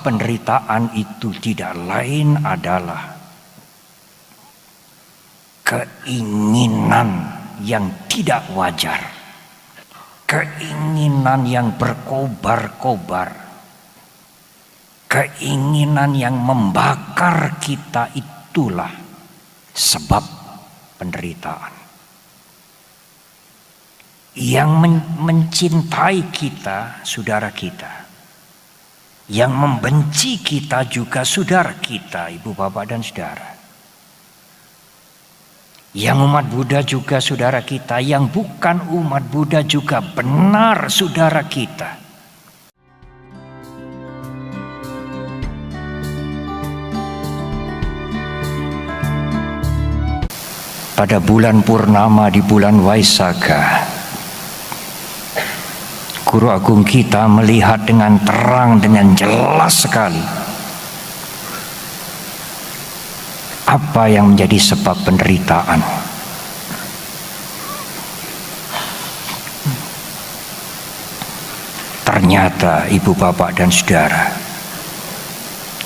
penderitaan itu tidak lain adalah keinginan yang tidak wajar, keinginan yang berkobar-kobar, keinginan yang membakar kita, itulah sebab penderitaan. Yang mencintai kita, saudara kita. Yang membenci kita juga saudara kita, ibu bapak dan saudara. Yang umat Buddha juga saudara kita, yang bukan umat Buddha juga benar saudara kita. Pada bulan purnama di bulan Waisakha, Guru Agung kita melihat dengan terang, dengan jelas sekali apa yang menjadi sebab penderitaan. Ternyata ibu bapak dan saudara,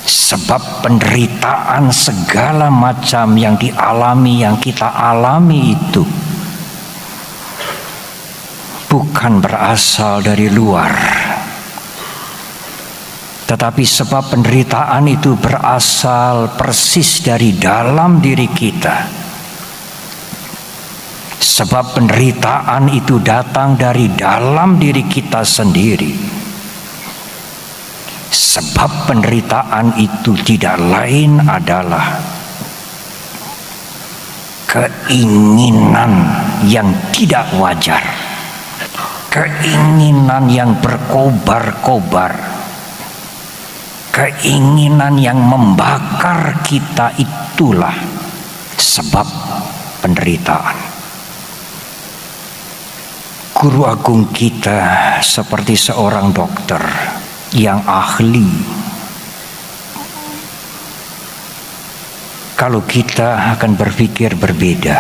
sebab penderitaan segala macam yang dialami, yang kita alami itu bukan berasal dari luar, tetapi sebab penderitaan itu berasal persis dari dalam diri kita. Sebab penderitaan itu datang dari dalam diri kita sendiri. Sebab penderitaan itu tidak lain adalah keinginan yang tidak wajar, keinginan yang berkobar-kobar, keinginan yang membakar kita, itulah sebab penderitaan. Guru Agung kita seperti seorang dokter yang ahli. Kalau kita akan berpikir berbeda.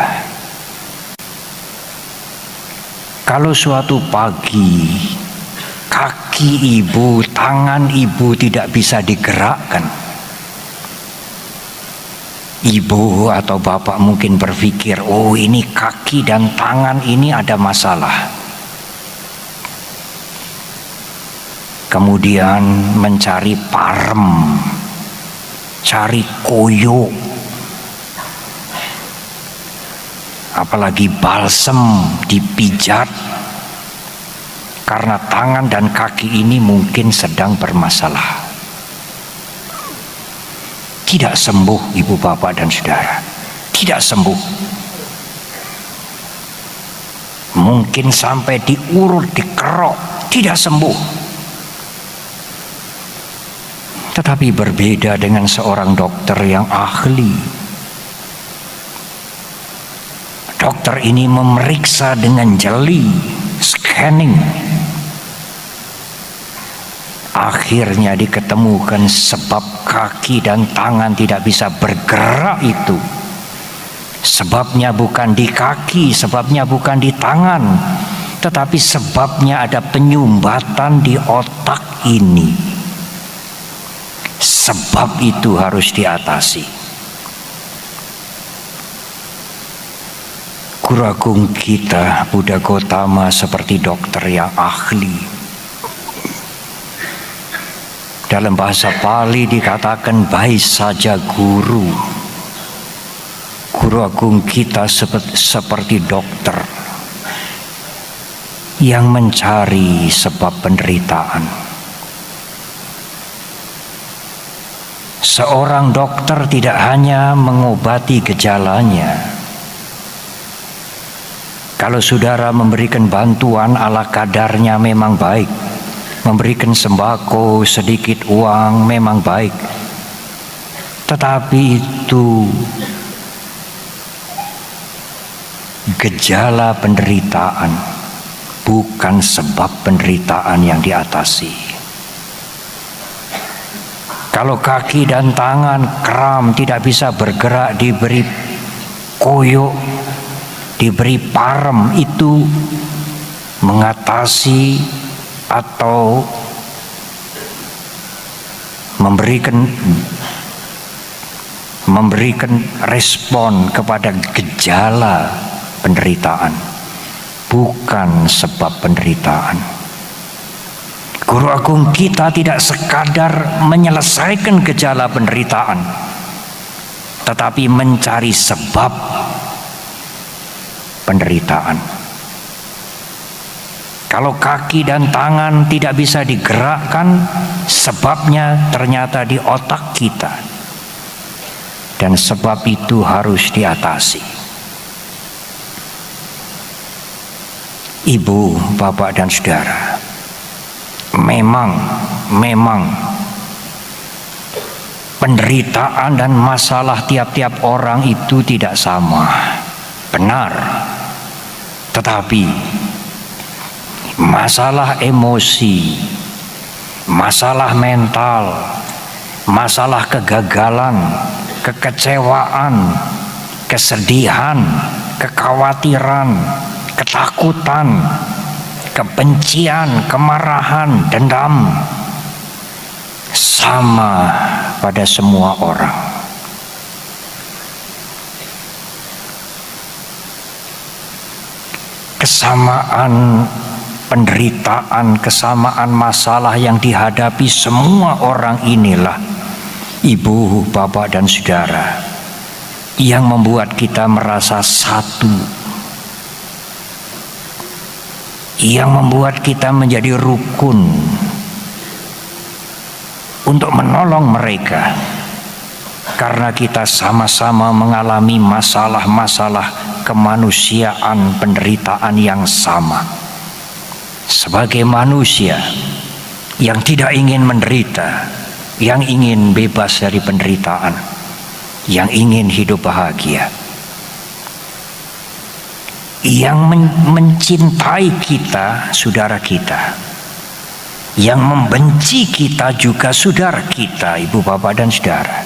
Kalau suatu pagi kaki ibu, tangan ibu tidak bisa digerakkan, ibu atau bapak mungkin berpikir, oh ini kaki dan tangan ini ada masalah. Kemudian mencari parem, cari koyo, apalagi balsem, dipijat, karena tangan dan kaki ini mungkin sedang bermasalah. Tidak sembuh ibu bapak dan saudara, tidak sembuh. Mungkin sampai diurut, dikerok, tidak sembuh. Tetapi berbeda dengan seorang dokter yang ahli. Dokter ini memeriksa dengan jeli, scanning. Akhirnya diketemukan sebab kaki dan tangan tidak bisa bergerak itu. Sebabnya bukan di kaki, sebabnya bukan di tangan, tetapi sebabnya ada penyumbatan di otak ini. Sebab itu harus diatasi. Guru Agung kita Buddha Gautama seperti dokter yang ahli. Dalam bahasa Pali dikatakan baik saja guru. Guru Agung kita seperti dokter yang mencari sebab penderitaan. Seorang dokter tidak hanya mengobati gejalanya. Kalau saudara memberikan bantuan ala kadarnya memang baik. Memberikan sembako, sedikit uang memang baik. Tetapi itu gejala penderitaan, bukan sebab penderitaan yang diatasi. Kalau kaki dan tangan kram, tidak bisa bergerak, diberi koyo, diberi parem, itu mengatasi atau memberikan respon kepada gejala penderitaan, bukan sebab penderitaan. Guru agung kita tidak sekadar menyelesaikan gejala penderitaan, tetapi mencari sebab penderitaan. Kalau kaki dan tangan tidak bisa digerakkan, sebabnya ternyata di otak kita. Dan sebab itu harus diatasi. Ibu, bapak dan saudara, memang penderitaan dan masalah tiap-tiap orang itu tidak sama. Benar. Tetapi masalah emosi, masalah mental, masalah kegagalan, kekecewaan, kesedihan, kekhawatiran, ketakutan, kebencian, kemarahan, dendam sama pada semua orang. Kesamaan penderitaan, kesamaan masalah yang dihadapi semua orang inilah, ibu, bapak dan saudara, yang membuat kita merasa satu, yang membuat kita menjadi rukun untuk menolong mereka, karena kita sama-sama mengalami masalah-masalah kemanusiaan, penderitaan yang sama. Sebagai manusia yang tidak ingin menderita, yang ingin bebas dari penderitaan, yang ingin hidup bahagia, yang mencintai kita, saudara kita, yang membenci kita juga saudara kita, ibu bapak dan saudara,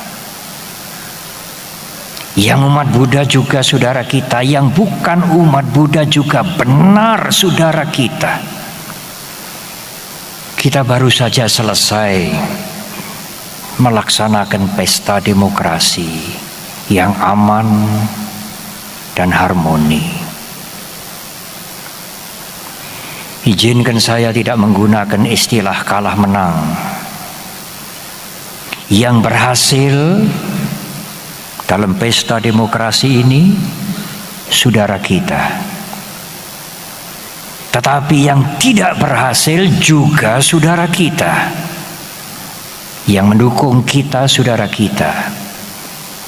yang umat Buddha juga saudara kita, yang bukan umat Buddha juga benar saudara kita. Kita baru saja selesai melaksanakan pesta demokrasi yang aman dan harmoni. Izinkan saya tidak menggunakan istilah kalah menang. Yang berhasil dalam pesta demokrasi ini saudara kita. Tetapi yang tidak berhasil juga saudara kita. Yang mendukung kita saudara kita.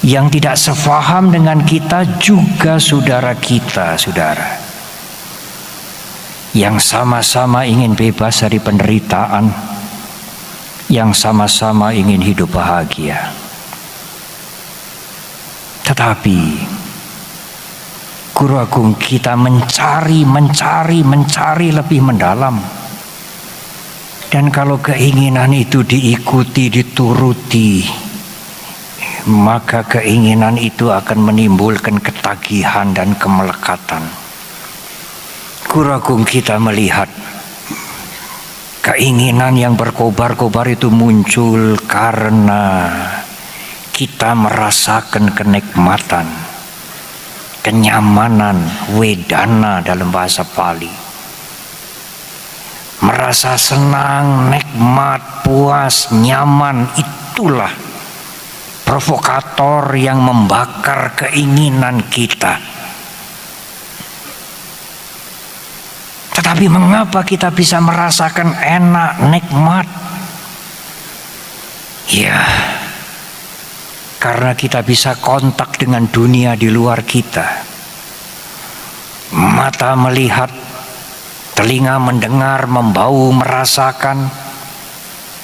Yang tidak sefaham dengan kita juga saudara kita, saudara. Yang sama-sama ingin bebas dari penderitaan, yang sama-sama ingin hidup bahagia. Tetapi Guru Agung kita mencari lebih mendalam. Dan kalau keinginan itu diikuti, dituruti, maka keinginan itu akan menimbulkan ketagihan dan kemelekatan. Guru Agung kita melihat keinginan yang berkobar-kobar itu muncul karena kita merasakan kenikmatan, kenyamanan, wedana dalam bahasa Pali. Merasa senang, nikmat, puas, nyaman, itulah provokator yang membakar keinginan kita. Tetapi mengapa kita bisa merasakan enak, nikmat? Ya, karena kita bisa kontak dengan dunia di luar kita. Mata melihat, telinga mendengar, membau, merasakan,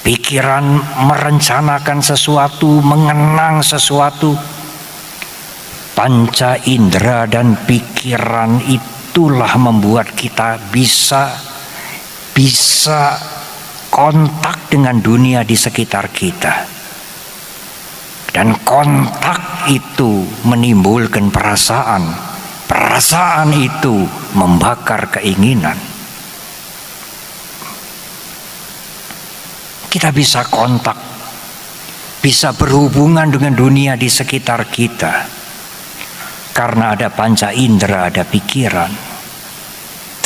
pikiran merencanakan sesuatu, mengenang sesuatu. Panca indera dan pikiran itulah membuat kita bisa kontak dengan dunia di sekitar kita. Dan kontak itu menimbulkan perasaan. Perasaan itu membakar keinginan. Kita bisa kontak bisa berhubungan dengan dunia di sekitar kita, karena ada panca indera, ada pikiran.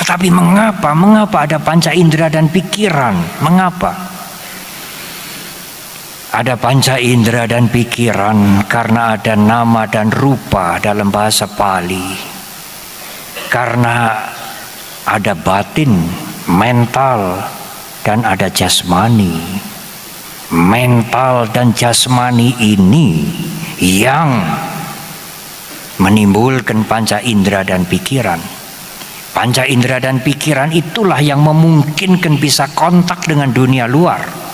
Tetapi mengapa ada panca indera dan pikiran? Mengapa? Ada panca indera dan pikiran karena ada nama dan rupa dalam bahasa Pali. Karena ada batin, mental, dan ada jasmani. Mental dan jasmani ini yang menimbulkan panca indera dan pikiran. Panca indera dan pikiran itulah yang memungkinkan bisa kontak dengan dunia luar.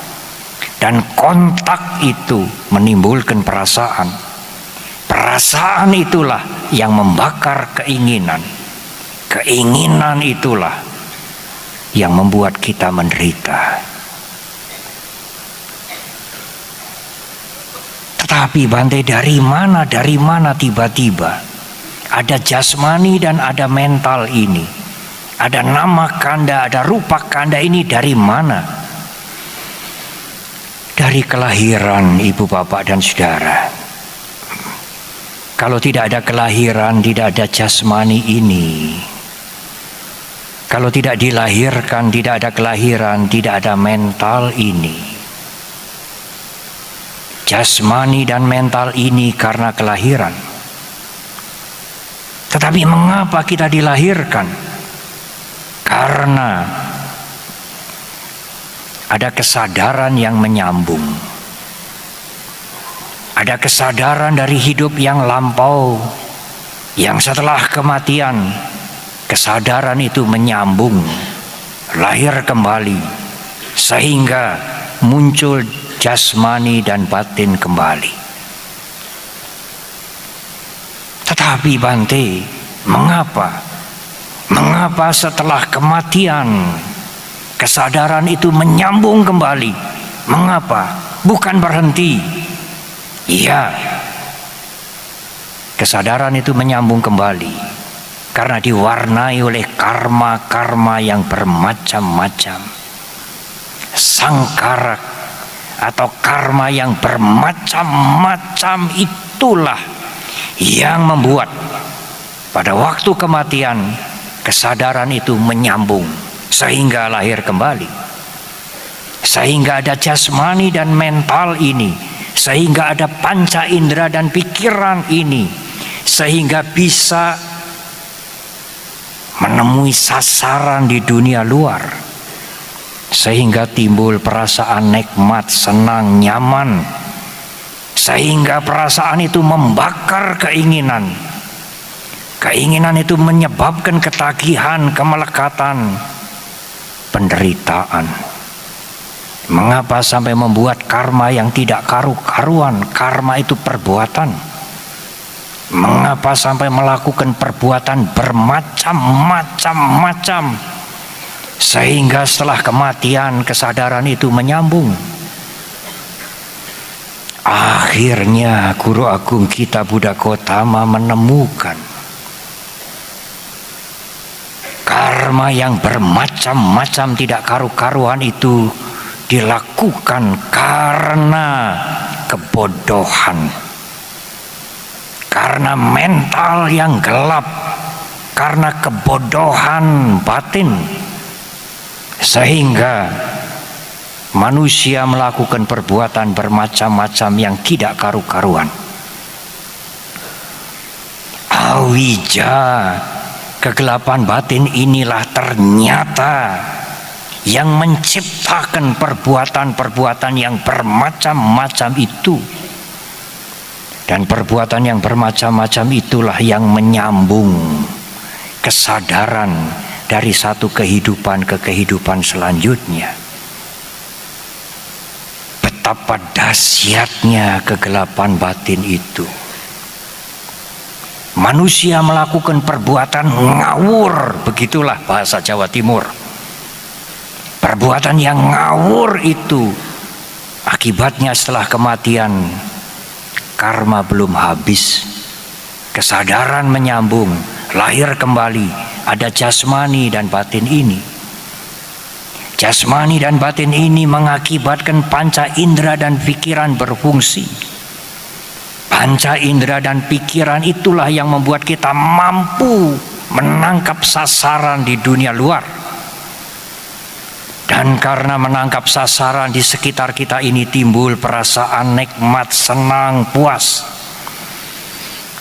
Dan kontak itu menimbulkan perasaan. Perasaan itulah yang membakar keinginan. Keinginan itulah yang membuat kita menderita. Tetapi Bante, dari mana tiba-tiba ada jasmani dan ada mental ini, ada nama kanda, ada rupa kanda ini dari mana? Dari kelahiran ibu bapak dan saudara. Kalau tidak ada kelahiran, tidak ada jasmani ini. Kalau tidak dilahirkan, tidak ada kelahiran, tidak ada mental ini. Jasmani dan mental ini karena kelahiran. Tetapi mengapa kita dilahirkan? Karena ada kesadaran yang menyambung. Ada kesadaran dari hidup yang lampau, yang setelah kematian, kesadaran itu menyambung, lahir kembali, sehingga muncul jasmani dan batin kembali. Tetapi Bante, mengapa setelah kematian kesadaran itu menyambung kembali? Mengapa? Bukan berhenti. Iya, kesadaran itu menyambung kembali karena diwarnai oleh karma-karma yang bermacam-macam. Sangkara atau karma yang bermacam-macam itulah yang membuat pada waktu kematian kesadaran itu menyambung sehingga lahir kembali, sehingga ada jasmani dan mental ini, sehingga ada panca indera dan pikiran ini, sehingga bisa menemui sasaran di dunia luar, sehingga timbul perasaan nikmat, senang, nyaman, sehingga perasaan itu membakar keinginan. Keinginan itu menyebabkan ketagihan, kemelekatan, penderitaan. Mengapa sampai membuat karma yang tidak karu-karuan? Karma itu perbuatan. Mengapa sampai melakukan perbuatan bermacam-macam sehingga setelah kematian kesadaran itu menyambung? Akhirnya Guru Agung kita Buddha Gautama menemukan karma yang bermacam-macam tidak karu-karuan itu dilakukan karena kebodohan, karena mental yang gelap, karena kebodohan batin, sehingga manusia melakukan perbuatan bermacam-macam yang tidak karu-karuan. Awija, kegelapan batin inilah ternyata yang menciptakan perbuatan-perbuatan yang bermacam-macam itu. Dan perbuatan yang bermacam-macam itulah yang menyambung kesadaran dari satu kehidupan ke kehidupan selanjutnya. Betapa dahsyatnya kegelapan batin itu. Manusia melakukan perbuatan ngawur, begitulah bahasa Jawa Timur. Perbuatan yang ngawur itu akibatnya setelah kematian karma belum habis, kesadaran menyambung, lahir kembali, ada jasmani dan batin ini. Jasmani dan batin ini mengakibatkan panca indera dan pikiran berfungsi. Panca indera dan pikiran itulah yang membuat kita mampu menangkap sasaran di dunia luar. Dan karena menangkap sasaran di sekitar kita ini timbul perasaan nikmat, senang, puas.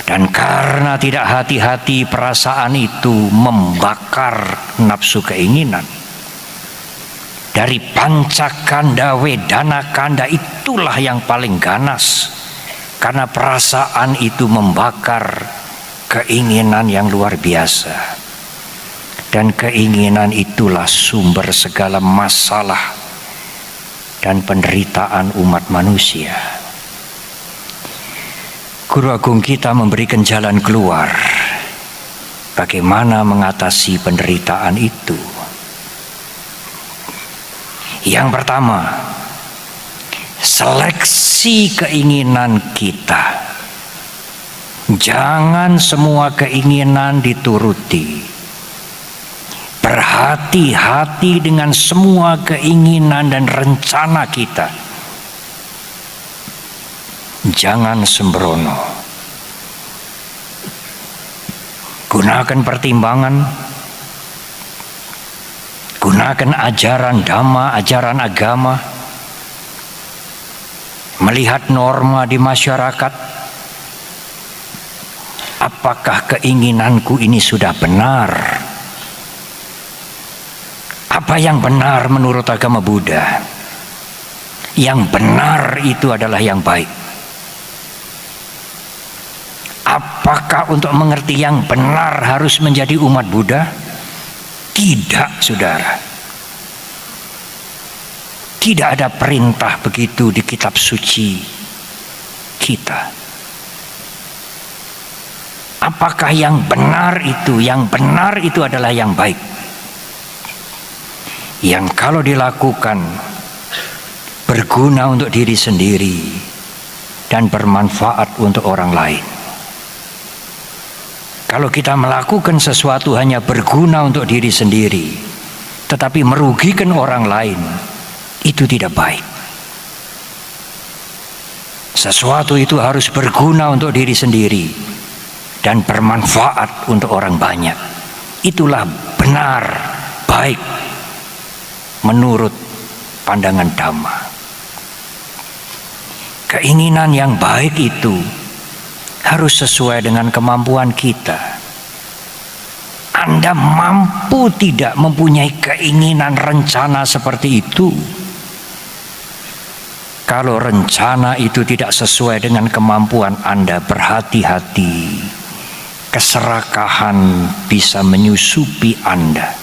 Dan karena tidak hati-hati, perasaan itu membakar nafsu keinginan. Dari pancakanda, wedana kanda itulah yang paling ganas. Karena perasaan itu membakar keinginan yang luar biasa. Dan keinginan itulah sumber segala masalah dan penderitaan umat manusia. Guru Agung kita memberikan jalan keluar. Bagaimana mengatasi penderitaan itu? Yang pertama, seleksi keinginan kita. Jangan semua keinginan dituruti. Berhati-hati dengan semua keinginan dan rencana kita. Jangan sembrono. Gunakan pertimbangan. Gunakan ajaran dhamma, ajaran agama. Melihat norma di masyarakat. Apakah keinginanku ini sudah benar? Apa yang benar menurut agama Buddha? Yang benar itu adalah yang baik. Apakah untuk mengerti yang benar harus menjadi umat Buddha? Tidak, saudara. Tidak ada perintah begitu di kitab suci kita. Apakah yang benar itu? Yang benar itu adalah yang baik. Yang kalau dilakukan berguna untuk diri sendiri dan bermanfaat untuk orang lain. Kalau kita melakukan sesuatu hanya berguna untuk diri sendiri, tetapi merugikan orang lain, itu tidak baik. Sesuatu itu harus berguna untuk diri sendiri dan bermanfaat untuk orang banyak. Itulah benar, baik, menurut pandangan Dhamma. Keinginan yang baik itu harus sesuai dengan kemampuan kita. Anda mampu tidak mempunyai keinginan rencana seperti itu? Kalau rencana itu tidak sesuai dengan kemampuan Anda, berhati-hati. Keserakahan bisa menyusupi Anda.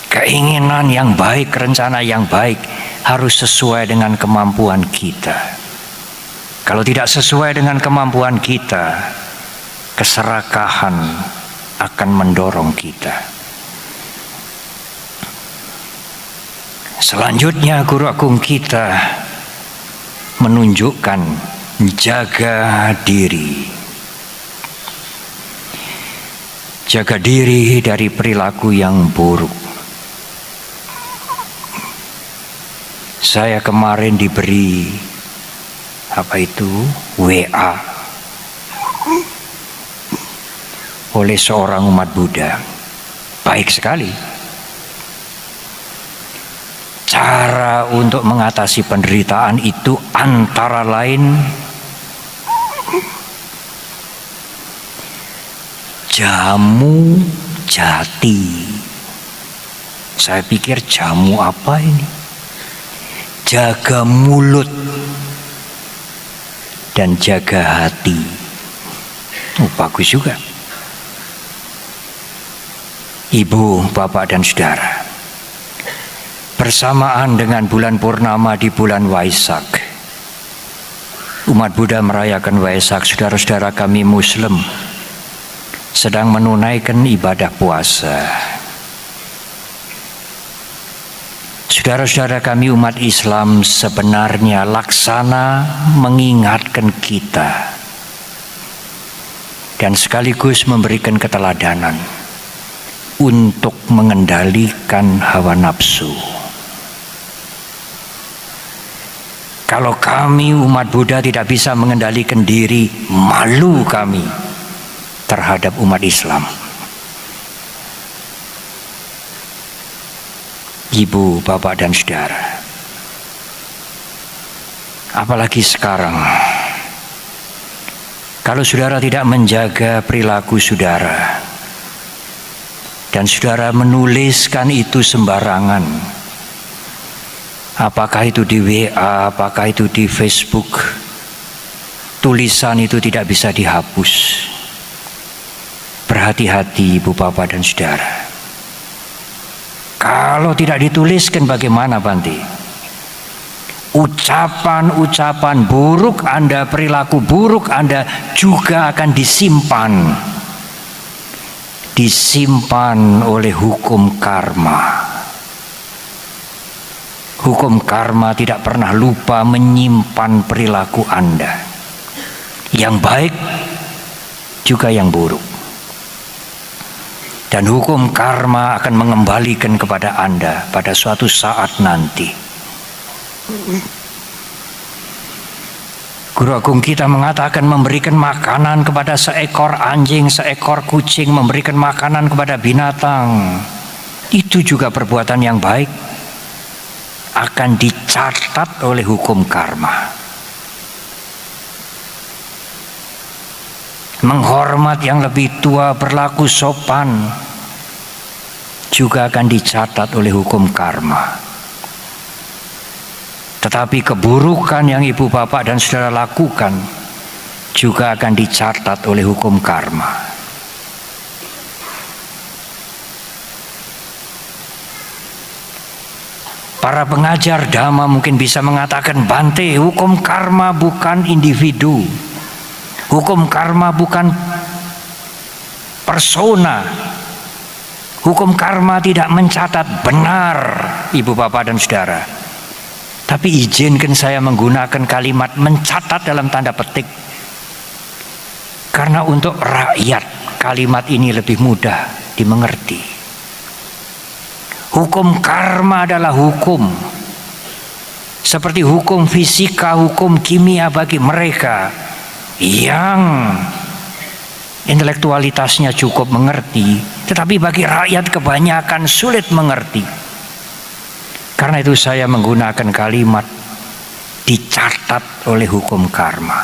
Keinginan yang baik, rencana yang baik harus sesuai dengan kemampuan kita. Kalau tidak sesuai dengan kemampuan kita, keserakahan akan mendorong kita. Selanjutnya Guru Agung kita menunjukkan jaga diri. Jaga diri dari perilaku yang buruk. Saya kemarin diberi WA oleh seorang umat Buddha. Baik sekali. Cara untuk mengatasi penderitaan itu antara lain jamu jati. Saya pikir jamu apa ini? Jaga mulut dan jaga hati. Bagus juga. Ibu, bapak dan saudara, bersamaan dengan bulan purnama di bulan Waisak, umat Buddha merayakan Waisak. Saudara-saudara kami Muslim sedang menunaikan ibadah puasa. Saudara-saudara kami umat Islam sebenarnya laksana mengingatkan kita dan sekaligus memberikan keteladanan untuk mengendalikan hawa nafsu. Kalau kami umat Buddha tidak bisa mengendalikan diri, malu kami terhadap umat Islam. Ibu, bapak, dan saudara, apalagi sekarang, kalau saudara tidak menjaga perilaku saudara dan saudara menuliskan itu sembarangan, apakah itu di WA, apakah itu di Facebook, tulisan itu tidak bisa dihapus. Berhati-hati ibu, bapak, dan saudara. Kalau tidak dituliskan bagaimana, Bante? Ucapan-ucapan buruk Anda, perilaku buruk Anda juga akan disimpan oleh hukum karma. Hukum karma tidak pernah lupa menyimpan perilaku Anda, yang baik juga yang buruk. Dan hukum karma akan mengembalikan kepada Anda pada suatu saat nanti. Guru Agung kita mengatakan memberikan makanan kepada seekor anjing, seekor kucing, memberikan makanan kepada binatang, itu juga perbuatan yang baik, akan dicatat oleh hukum karma. Menghormat yang lebih tua, berlaku sopan, juga akan dicatat oleh hukum karma. Tetapi keburukan yang ibu, bapak, dan saudara lakukan juga akan dicatat oleh hukum karma. Para pengajar Dhamma mungkin bisa mengatakan, Bante, hukum karma bukan individu. Hukum karma bukan persona. Hukum karma tidak mencatat benar, ibu, bapak, dan saudara. Tapi izinkan saya menggunakan kalimat mencatat dalam tanda petik. Karena untuk rakyat kalimat ini lebih mudah dimengerti. Hukum karma adalah hukum. Seperti hukum fisika, hukum kimia bagi mereka yang intelektualitasnya cukup mengerti, tetapi bagi rakyat kebanyakan sulit mengerti. Karena itu saya menggunakan kalimat dicatat oleh hukum karma.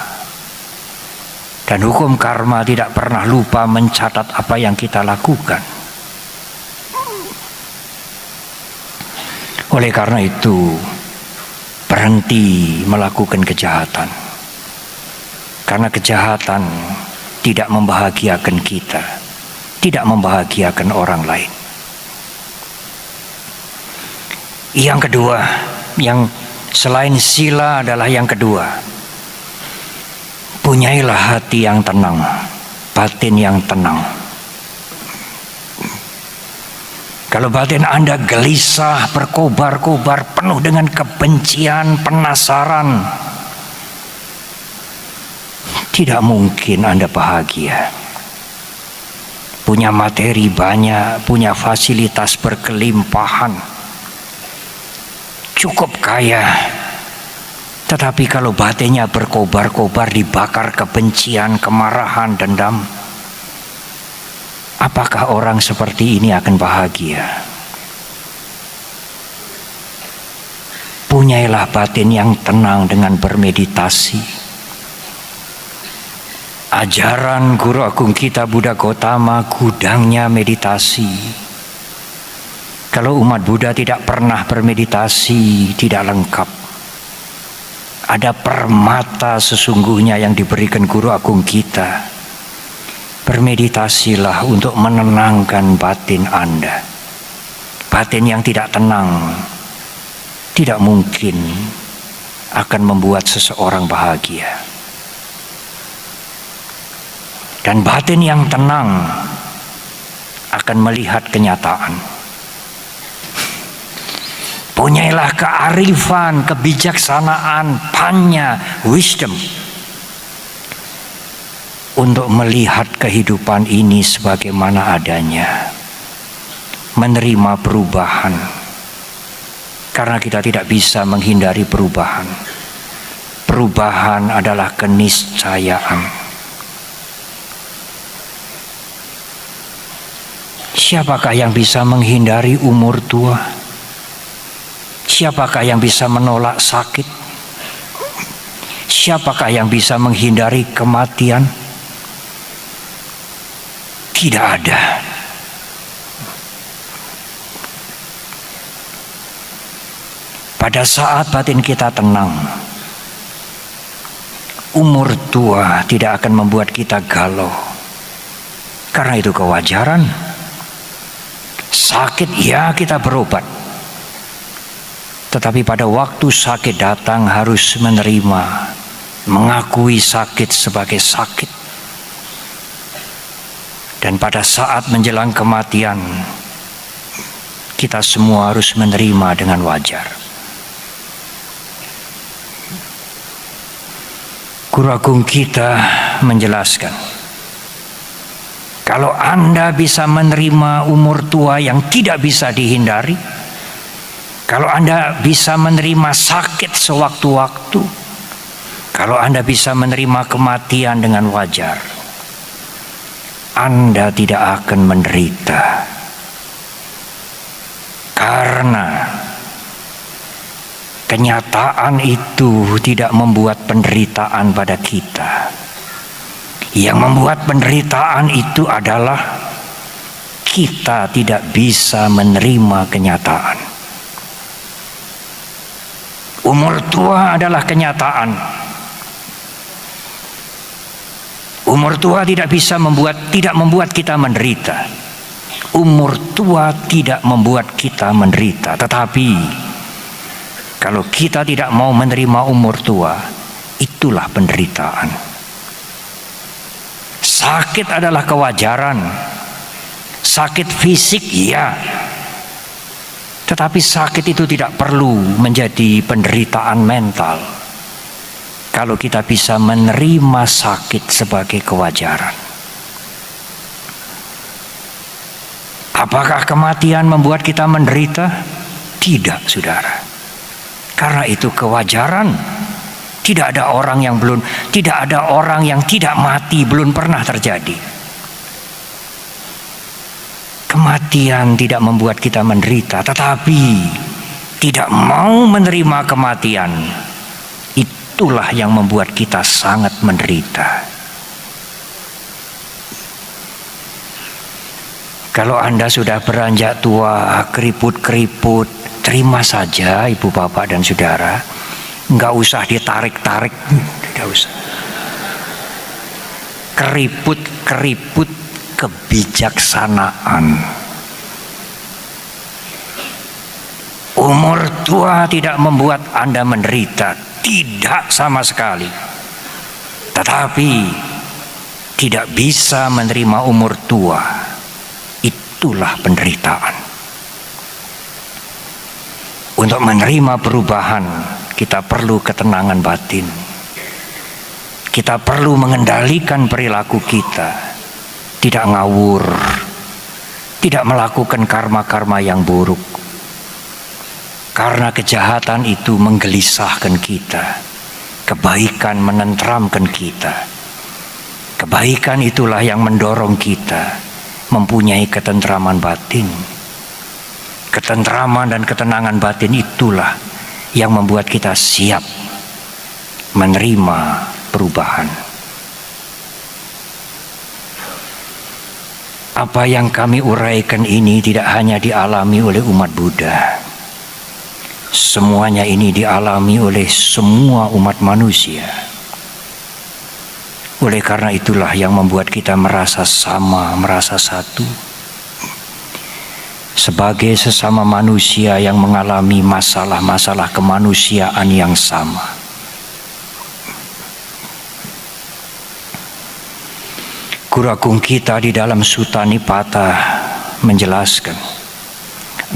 Dan hukum karma tidak pernah lupa mencatat apa yang kita lakukan. Oleh karena itu, berhenti melakukan kejahatan. Karena kejahatan tidak membahagiakan kita, tidak membahagiakan orang lain. Yang kedua, yang selain sila adalah yang kedua, punyailah hati yang tenang, batin yang tenang. Kalau batin Anda gelisah, berkobar-kobar, penuh dengan kebencian, penasaran, tidak mungkin Anda bahagia. Punya materi banyak, punya fasilitas berkelimpahan, cukup kaya, tetapi kalau batinnya berkobar-kobar, dibakar kebencian, kemarahan, dendam, apakah orang seperti ini akan bahagia? Punyailah batin yang tenang dengan bermeditasi. Ajaran Guru Agung kita Buddha Gautama gudangnya meditasi. Kalau umat Buddha tidak pernah bermeditasi, tidak lengkap. Ada permata sesungguhnya yang diberikan Guru Agung kita. Bermeditasilah untuk menenangkan batin Anda. Batin yang tidak tenang tidak mungkin akan membuat seseorang bahagia. Dan batin yang tenang akan melihat kenyataan. Punyailah kearifan, kebijaksanaan, panya, wisdom, untuk melihat kehidupan ini sebagaimana adanya. menerima perubahan, karena kita tidak bisa menghindari perubahan. Perubahan adalah keniscayaan. Siapakah yang bisa menghindari umur tua? Siapakah yang bisa menolak sakit? Siapakah yang bisa menghindari kematian? Tidak ada. Pada saat batin kita tenang, umur tua tidak akan membuat kita galau, karena itu kewajaran. Sakit ya kita berobat, tetapi pada waktu sakit datang harus menerima, mengakui sakit sebagai sakit. Dan pada saat menjelang kematian, kita semua harus menerima dengan wajar. Guru Agung kita menjelaskan, kalau Anda bisa menerima umur tua yang tidak bisa dihindari, kalau Anda bisa menerima sakit sewaktu-waktu, kalau Anda bisa menerima kematian dengan wajar, Anda tidak akan menderita. Karena kenyataan itu tidak membuat penderitaan pada kita. Yang membuat penderitaan itu adalah kita tidak bisa menerima kenyataan. Umur tua adalah kenyataan. Umur tua tidak membuat kita menderita. Umur tua tidak membuat kita menderita, tetapi kalau kita tidak mau menerima umur tua, itulah penderitaan. Sakit adalah kewajaran. Sakit fisik ya, tetapi sakit itu tidak perlu menjadi penderitaan mental kalau kita bisa menerima sakit sebagai kewajaran. Apakah kematian membuat kita menderita? Tidak, saudara. Karena itu kewajaran. Tidak ada orang yang tidak mati, belum pernah terjadi. Kematian tidak membuat kita menderita, tetapi tidak mau menerima kematian, itulah yang membuat kita sangat menderita. Kalau Anda sudah beranjak tua, keriput-keriput, terima saja ibu bapak dan saudara. Enggak usah ditarik-tarik, tidak usah. Keriput-keriput kebijaksanaan. Umur tua tidak membuat Anda menderita, tidak sama sekali. Tetapi tidak bisa menerima umur tua, itulah penderitaan. Untuk menerima perubahan, kita perlu ketenangan batin. Kita perlu mengendalikan perilaku kita, tidak ngawur, tidak melakukan karma-karma yang buruk. Karena kejahatan itu menggelisahkan kita, kebaikan menenteramkan kita. Kebaikan itulah yang mendorong kita mempunyai ketentraman batin. Ketentraman dan ketenangan batin itulah yang membuat kita siap menerima perubahan. Apa yang kami uraikan ini tidak hanya dialami oleh umat Buddha. Semuanya ini dialami oleh semua umat manusia. Oleh karena itulah yang membuat kita merasa sama, merasa satu. Sebagai sesama manusia yang mengalami masalah-masalah kemanusiaan yang sama. Guru Agung kita di dalam Sutta Nipata menjelaskan,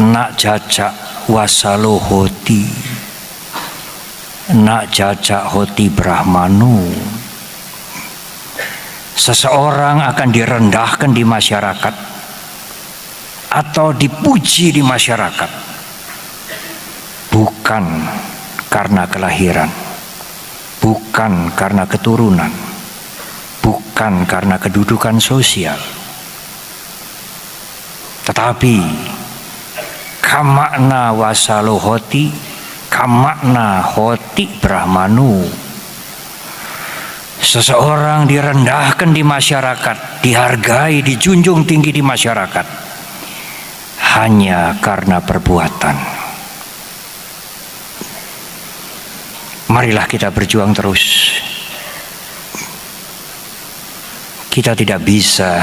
nak jajak wasalo hoti, nak jajak hoti brahmanu. Seseorang akan direndahkan di masyarakat atau dipuji di masyarakat bukan karena kelahiran, bukan karena keturunan, bukan karena kedudukan sosial, tetapi kamakna wasalohoti, kamakna hoti brahmanu. Seseorang direndahkan di masyarakat, dihargai, dijunjung tinggi di masyarakat hanya karena perbuatan. Marilah kita berjuang terus. Kita tidak bisa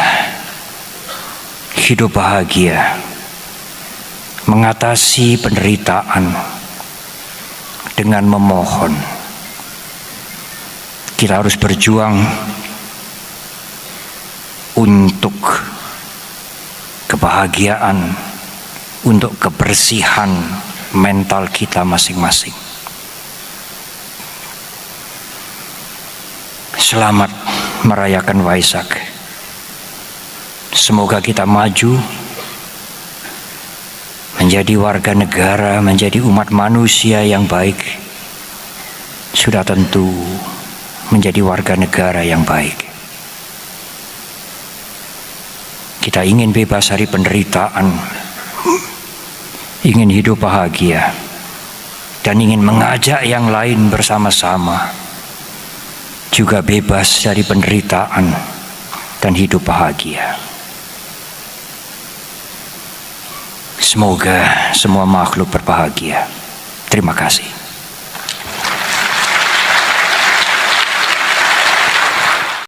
hidup bahagia, mengatasi penderitaan dengan memohon. Kita harus berjuang untuk kebahagiaan, untuk kebersihan mental kita masing-masing. Selamat merayakan Waisak. Semoga kita maju menjadi warga negara, menjadi umat manusia yang baik. Sudah tentu menjadi warga negara yang baik. Kita ingin bebas dari penderitaan, ingin hidup bahagia, dan ingin mengajak yang lain bersama-sama juga bebas dari penderitaan dan hidup bahagia. Semoga semua makhluk berbahagia. Terima kasih.